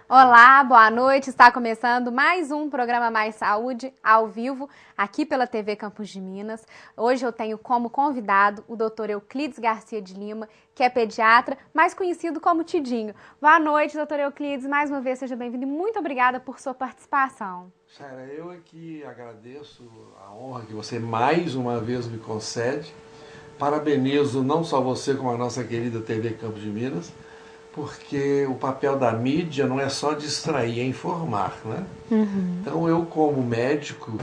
Olá, boa noite. Está começando mais um programa Mais Saúde ao vivo aqui pela TV Campos de Minas. Hoje eu tenho como convidado o Dr. Euclides Garcia de Lima, que é pediatra, mais conhecido como Tidinho. Boa noite, Dr. Euclides. Mais uma vez, seja bem-vindo e muito obrigada por sua participação. Sara, eu é que agradeço a honra que você mais uma vez me concede. Parabenizo não só você, como a nossa querida TV Campos de Minas, porque o papel da mídia não é só distrair, é informar, né? Então eu, como médico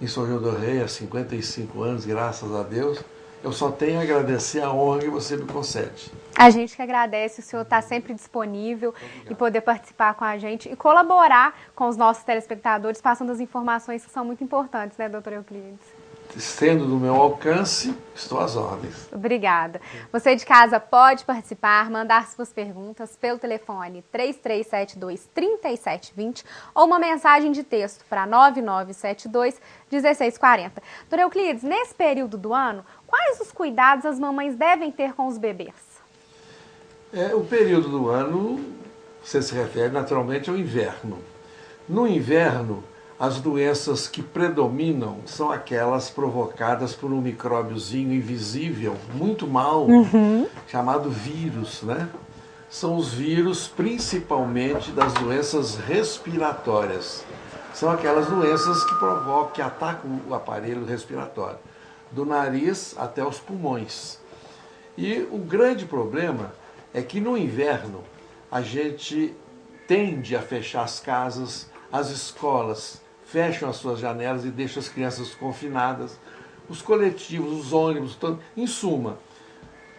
em São João do Rei há 55 anos, graças a Deus, eu só tenho a agradecer a honra que você me concede. A gente que agradece o senhor estar sempre disponível e poder participar com a gente e colaborar com os nossos telespectadores, passando as informações que são muito importantes, né, doutor Euclides? Sendo do meu alcance, estou às ordens. Obrigada. Você de casa pode participar, mandar suas perguntas pelo telefone 3372-3720 ou uma mensagem de texto para 9972-1640. Doutor Euclides, nesse período do ano, quais os cuidados as mamães devem ter com os bebês? O período do ano, você se refere naturalmente ao inverno. No inverno, as doenças que predominam são aquelas provocadas por um micróbiozinho invisível, muito mal, chamado vírus, né? São os vírus principalmente das doenças respiratórias. São aquelas doenças que provocam, que atacam o aparelho respiratório, do nariz até os pulmões. E o grande problema é que no inverno a gente tende a fechar as casas, as escolas fecham as suas janelas e deixam as crianças confinadas, os coletivos, os ônibus, em suma,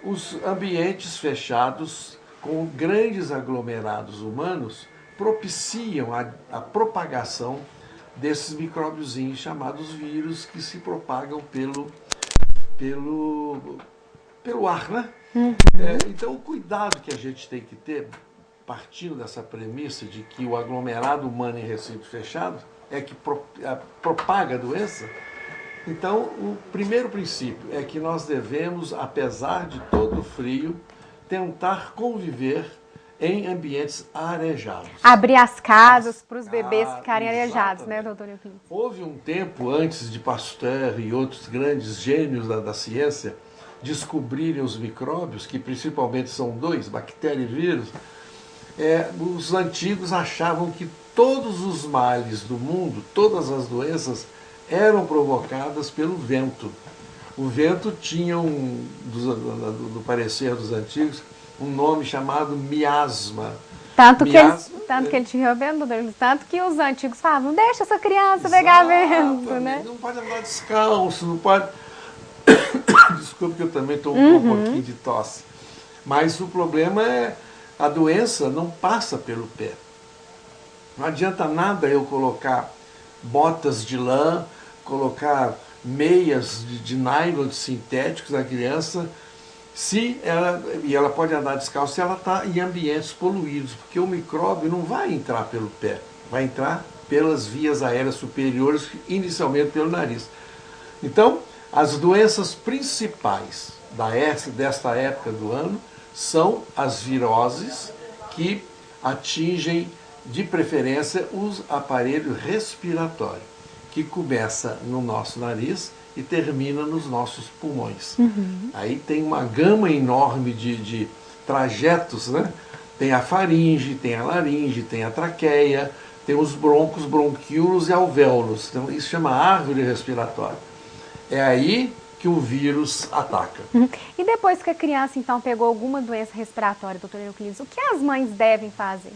os ambientes fechados com grandes aglomerados humanos propiciam a propagação desses micróbiozinhos chamados vírus que se propagam pelo ar, né? Então o cuidado que a gente tem que ter, partindo dessa premissa de que o aglomerado humano em recinto fechado é que propaga a doença, então o primeiro princípio é que nós devemos, apesar de todo o frio, tentar conviver em ambientes arejados. Abrir as casas para os bebês ficarem arejados, né, doutor Euclides? Houve um tempo antes de Pasteur e outros grandes gênios da ciência descobrirem os micróbios, que principalmente são dois, bactéria e vírus. Os antigos achavam que todos os males do mundo, todas as doenças, eram provocadas pelo vento. O vento tinha, do parecer dos antigos, um nome chamado miasma. Tanto que ele tinha vento, tanto que os antigos falavam, não deixa essa criança pegar vento, né? Não pode andar descalço, não pode... Desculpe que eu também estou com um pouquinho de tosse. Mas o problema é a doença não passa pelo pé. Não adianta nada eu colocar botas de lã, colocar meias de nylon sintéticos na criança, e ela pode andar descalço se ela está em ambientes poluídos, porque o micróbio não vai entrar pelo pé, vai entrar pelas vias aéreas superiores, inicialmente pelo nariz. Então, as doenças principais desta época do ano são as viroses, que atingem de preferência os aparelhos respiratórios, que começa no nosso nariz e termina nos nossos pulmões. Aí tem uma gama enorme de trajetos, né? Tem a faringe, tem a laringe, tem a traqueia, tem os broncos, bronquíolos e alvéolos. Então isso chama árvore respiratória. É aí que o vírus ataca. E depois que a criança, então, pegou alguma doença respiratória, doutor Euclides, o que as mães devem fazer?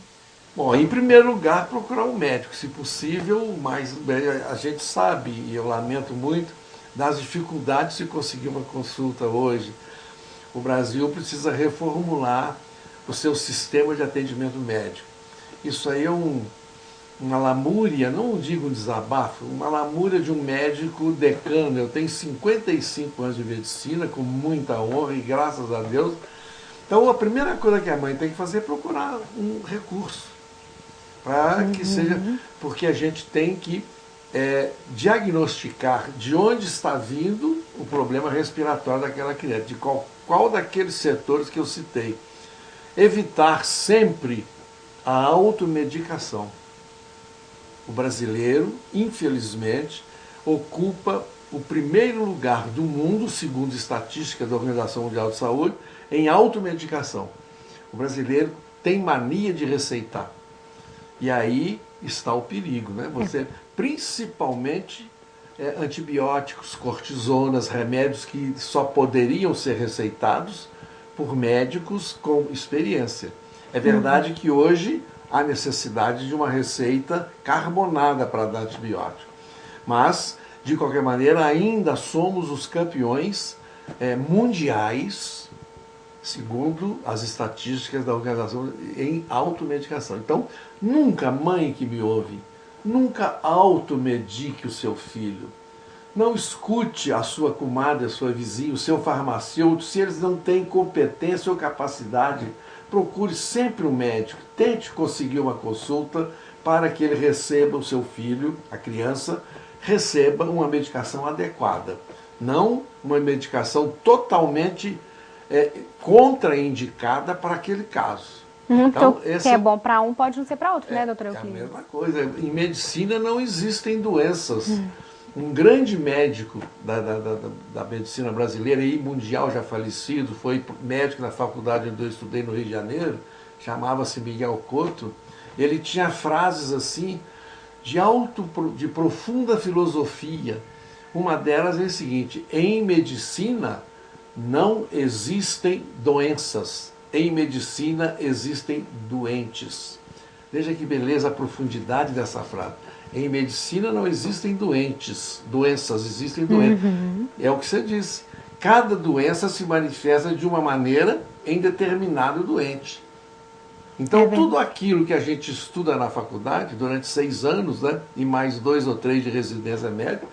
Bom, em primeiro lugar, procurar um médico, se possível, mas a gente sabe, e eu lamento muito, das dificuldades de conseguir uma consulta hoje. O Brasil precisa reformular o seu sistema de atendimento médico. Isso aí é uma lamúria, não digo um desabafo, uma lamúria de um médico decano. Eu tenho 55 anos de medicina, com muita honra e graças a Deus. Então a primeira coisa que a mãe tem que fazer é procurar um recurso, para que seja, porque a gente tem que diagnosticar de onde está vindo o problema respiratório daquela criança, de qual daqueles setores que eu citei. Evitar sempre a automedicação. O brasileiro, infelizmente, ocupa o primeiro lugar do mundo, segundo estatísticas da Organização Mundial de Saúde, em automedicação. O brasileiro tem mania de receitar. E aí está o perigo, né? Você, principalmente antibióticos, cortisonas, remédios que só poderiam ser receitados por médicos com experiência. É verdade que hoje há necessidade de uma receita carbonada para dar antibiótico. Mas, de qualquer maneira, ainda somos os campeões mundiais, segundo as estatísticas da organização, em automedicação. Então, nunca, mãe que me ouve, nunca automedique o seu filho. Não escute a sua comadre, a sua vizinha, o seu farmacêutico, se eles não têm competência ou capacidade. Procure sempre um médico, tente conseguir uma consulta para que ele receba, o seu filho, a criança, receba uma medicação adequada. Não uma medicação totalmente contraindicada para aquele caso. Então, que é bom para um pode não ser para outro, né, doutor Euclides? É a mesma coisa. Em medicina não existem doenças. Um grande médico da medicina brasileira e mundial, já falecido, foi médico na faculdade onde eu estudei no Rio de Janeiro, chamava-se Miguel Couto. Ele tinha frases assim de profunda filosofia. Uma delas é a seguinte: em medicina não existem doenças, em medicina existem doentes. Veja que beleza a profundidade dessa frase. Em medicina não existem doenças, existem doentes. É o que você disse. Cada doença se manifesta de uma maneira em determinado doente. Então, tudo aquilo que a gente estuda na faculdade, durante 6 anos, né, e mais 2 ou 3 de residência médica,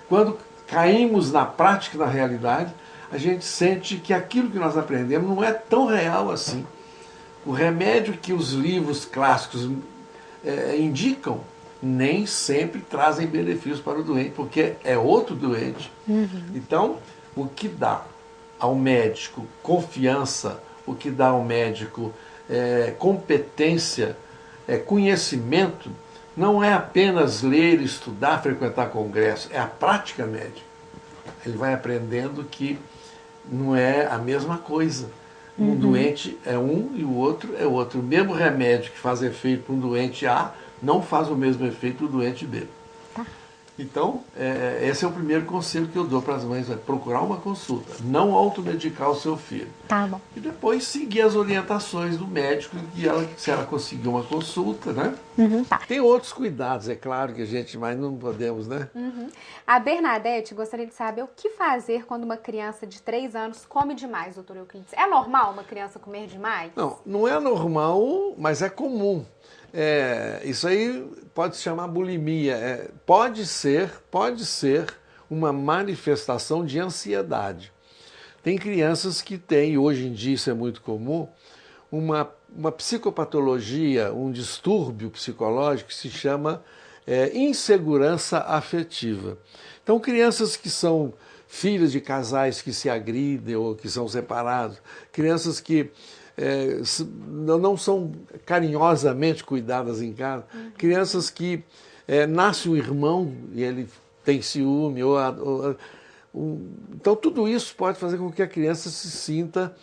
quando caímos na prática, na realidade, a gente sente que aquilo que nós aprendemos não é tão real assim. O remédio que os livros clássicos indicam nem sempre trazem benefícios para o doente, porque é outro doente. Então, o que dá ao médico confiança, o que dá ao médico competência, conhecimento, não é apenas ler, estudar, frequentar congressos, é a prática médica. Ele vai aprendendo que não é a mesma coisa. Um doente é um e o outro é outro. O mesmo remédio que faz efeito para um doente A não faz o mesmo efeito para o doente B. Então, esse é o primeiro conselho que eu dou para as mães: procurar uma consulta, não automedicar o seu filho. Tá bom. E depois seguir as orientações do médico, se ela conseguir uma consulta, né? Tá. Tem outros cuidados, é claro que a gente, mas não podemos, né? A Bernadette gostaria de saber o que fazer quando uma criança de 3 anos come demais, doutor Euclides. É normal uma criança comer demais? Não, não é normal, mas é comum. Isso aí pode se chamar bulimia. Pode ser uma manifestação de ansiedade. Tem crianças que têm, hoje em dia isso é muito comum, uma psicopatologia, um distúrbio psicológico que se chama insegurança afetiva. Então, crianças que são filhas de casais que se agridem ou que são separados, crianças que não são carinhosamente cuidadas em casa, crianças que nasce um irmão e ele tem ciúme, então tudo isso pode fazer com que a criança se sinta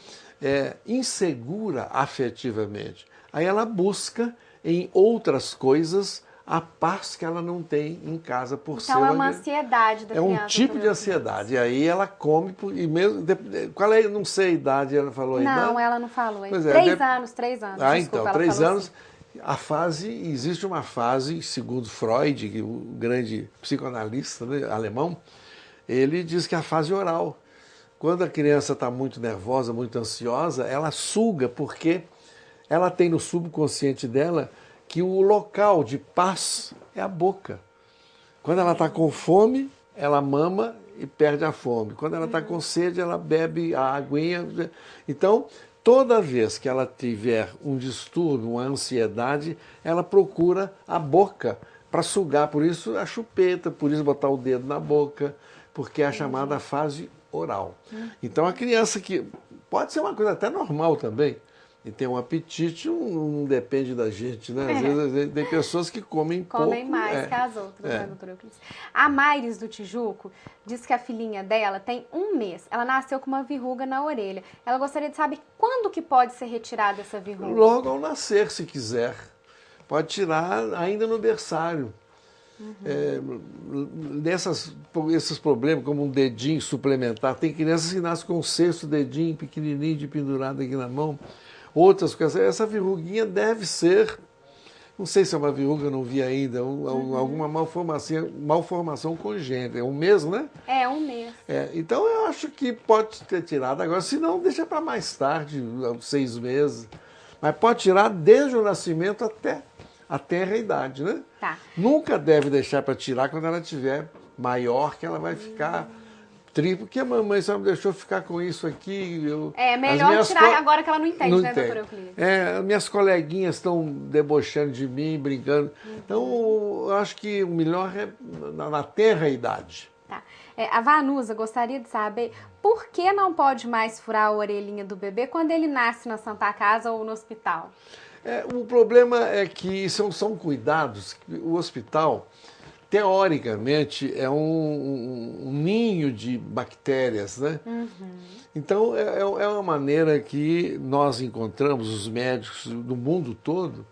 insegura afetivamente. Aí ela busca em outras coisas a paz que ela não tem em casa por ser Então é uma ansiedade da criança. É um tipo de ansiedade. E aí ela come, e mesmo, qual é, não sei a idade, ela falou aí? Não, ela não falou. 3 anos. Ah, desculpa, então, 3 anos. Assim. Existe uma fase, segundo Freud, o grande psicanalista, né, alemão, ele diz que é a fase oral. Quando a criança está muito nervosa, muito ansiosa, ela suga, porque ela tem no subconsciente dela que o local de paz é a boca. Quando ela está com fome, ela mama e perde a fome. Quando ela está com sede, ela bebe a aguinha. Então, toda vez que ela tiver um distúrbio, uma ansiedade, ela procura a boca para sugar. Por isso a chupeta, por isso botar o dedo na boca, porque é a chamada fase oral. Então, a criança que... Pode ser uma coisa até normal também. E tem um apetite, não depende da gente, né? Às vezes tem pessoas que comem pouco. Comem mais que as outras, né, doutora Euclides? A Mayres do Tijuco diz que a filhinha dela tem 1 mês. Ela nasceu com uma verruga na orelha. Ela gostaria de saber quando que pode ser retirada essa verruga. Logo ao nascer, se quiser. Pode tirar ainda no berçário. Esses problemas, como um dedinho suplementar, tem crianças que nascem com um sexto dedinho pequenininho de pendurado aqui na mão. Outras coisas. Essa verruguinha deve ser, não sei se é uma verruga, eu não vi ainda, alguma malformação congênita. É 1 mês, né? É, 1 mês. Então eu acho que pode ter tirado agora, se não, deixa para mais tarde, 6 meses. Mas pode tirar desde o nascimento até a tenra idade, né? Tá. Nunca deve deixar para tirar quando ela estiver maior, que ela vai ficar triste. Porque a mamãe só me deixou ficar com isso aqui. Melhor tirar agora que ela não entende, né, doutora Euclides? Minhas coleguinhas estão debochando de mim, brincando. Então, eu acho que o melhor é na tenra idade. Tá. A Vanusa gostaria de saber por que não pode mais furar a orelhinha do bebê quando ele nasce na Santa Casa ou no hospital? O problema é que são cuidados. O hospital, teoricamente, é um ninho de bactérias, né? Então, é uma maneira que nós encontramos, os médicos do mundo todo,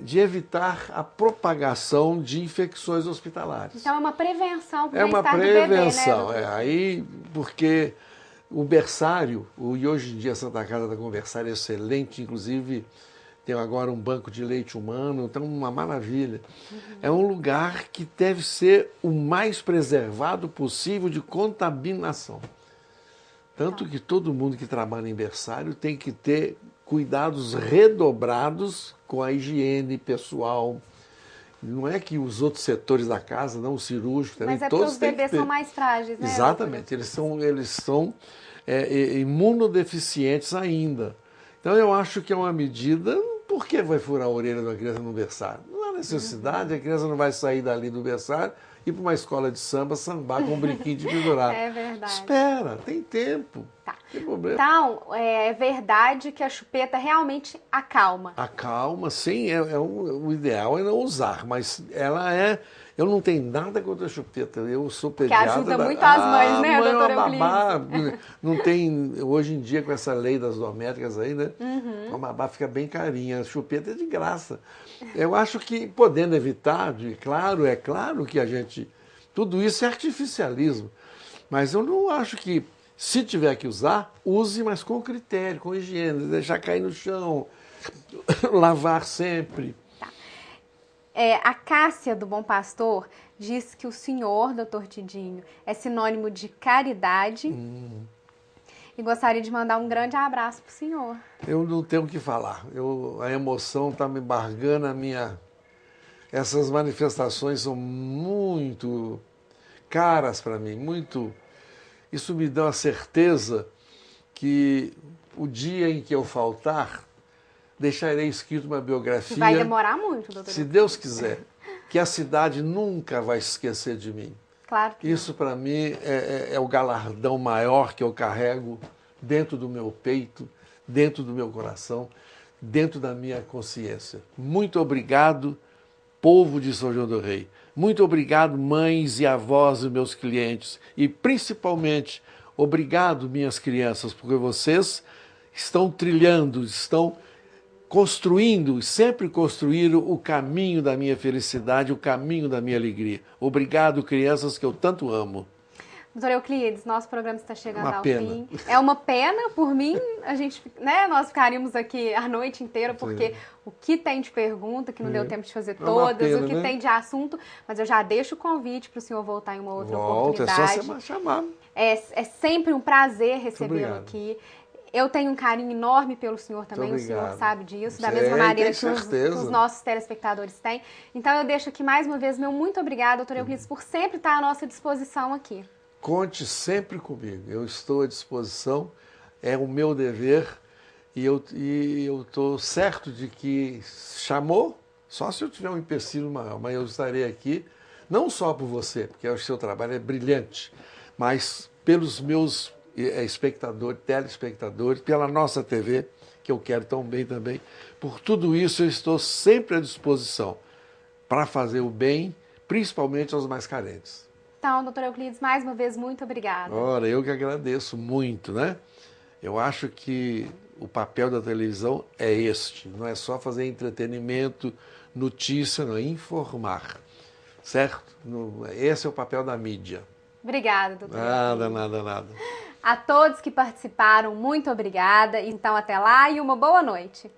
de evitar a propagação de infecções hospitalares. Então, é uma prevenção para o bem-estar do bebê, né? É uma prevenção, porque o berçário, e hoje em dia a Santa Casa está com um berçário excelente, inclusive tem agora um banco de leite humano, então uma maravilha. É um lugar que deve ser o mais preservado possível de contaminação. Tanto que todo mundo que trabalha em berçário tem que ter cuidados redobrados com a higiene pessoal. Não é que os outros setores da casa, não, o cirúrgico também, mas todos porque os bebês são mais frágeis, né? Exatamente, eles são imunodeficientes ainda. Então eu acho que é uma medida. Por que vai furar a orelha da criança no berçário? Não há necessidade, a criança não vai sair dali do berçário e ir para uma escola de samba sambar com um brinquinho de pendurado. É verdade. Espera, tem tempo. Tá. Não tem problema. Então, é verdade que a chupeta realmente acalma. Acalma, sim, o ideal é não usar, mas ela é. Eu não tenho nada contra a chupeta, eu sou pediatra. Que ajuda muito as mães, né, doutora babá, não tem, hoje em dia com essa lei das dométricas aí, né, a babá fica bem carinha, a chupeta é de graça. Eu acho que podendo evitar, é claro que tudo isso é artificialismo, mas eu não acho que, se tiver que usar, use, mas com critério, com higiene, deixar cair no chão, lavar sempre. A Cássia do Bom Pastor diz que o senhor, doutor Tidinho, é sinônimo de caridade e gostaria de mandar um grande abraço para o senhor. Eu não tenho o que falar. A emoção está me embargando Essas manifestações são muito caras para mim, Isso me dá a certeza que o dia em que eu faltar, deixarei escrito uma biografia. Vai demorar muito, doutor. Se Deus quiser, que a cidade nunca vai se esquecer de mim. Claro que isso, para mim, é o galardão maior que eu carrego dentro do meu peito, dentro do meu coração, dentro da minha consciência. Muito obrigado, povo de São João do Rei. Muito obrigado, mães e avós dos meus clientes. E, principalmente, obrigado, minhas crianças, porque vocês estão trilhando, estão construindo, sempre construíram o caminho da minha felicidade, o caminho da minha alegria. Obrigado, crianças que eu tanto amo. Doutor Euclides, nosso programa está chegando ao fim. É uma pena, por mim, nós ficaríamos aqui a noite inteira, porque o que tem de pergunta, que não deu tempo de fazer todas, o que tem de assunto, mas eu já deixo o convite para o senhor voltar em uma outra oportunidade. É só chamar. É sempre um prazer recebê-lo aqui. Eu tenho um carinho enorme pelo senhor também, o senhor sabe disso, da mesma maneira que os nossos telespectadores têm. Então eu deixo aqui mais uma vez meu muito obrigado, doutor Euclides, por sempre estar à nossa disposição aqui. Conte sempre comigo, eu estou à disposição, é o meu dever e eu estou certo de que chamou, só se eu tiver um empecilho maior, mas eu estarei aqui, não só por você, porque o seu trabalho é brilhante, mas pelos meus espectadores, telespectadores, pela nossa TV, que eu quero tão bem também. Por tudo isso, eu estou sempre à disposição para fazer o bem, principalmente aos mais carentes. Então, doutor Euclides, mais uma vez, muito obrigada. Ora, eu que agradeço muito, né? Eu acho que o papel da televisão é este, não é só fazer entretenimento, notícia, não, é informar, certo? Esse é o papel da mídia. Obrigada, doutor Nada, Euclides. nada. A todos que participaram, muito obrigada. Então, até lá e uma boa noite.